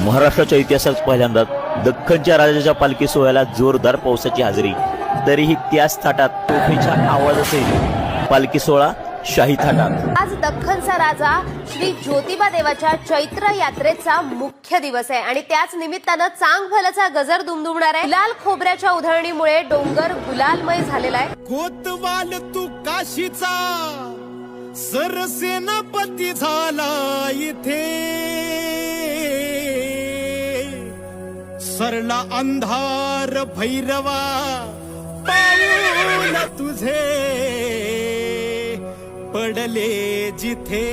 महाराष्ट्राच्या इतिहासात पहिल्यांदाच दख्खनच्या राजाच्या पालखी सोहळ्याला जोरदार पावसाची हजेरी, तरीही त्याच थाटात तोफेच्या आवाजासहित पालखी सोहळा शाही थाटात। आज दख्खनचा राजा श्री ज्योतिबा देवाच्या चैत्र यात्रेचा मुख्य दिवस आहे आणि त्याच निमित्तानं चांग भलचा गजर दुमदुमणार आहे। लाल खोबऱ्याच्या उधळणीमुळे डोंगर गुलालमय झालेला आहे। कोतवाल तू काशीचा सरसेनापती झाला इथे, सरला अंधार भैरवा पाऊल तुझे पडले जिथे।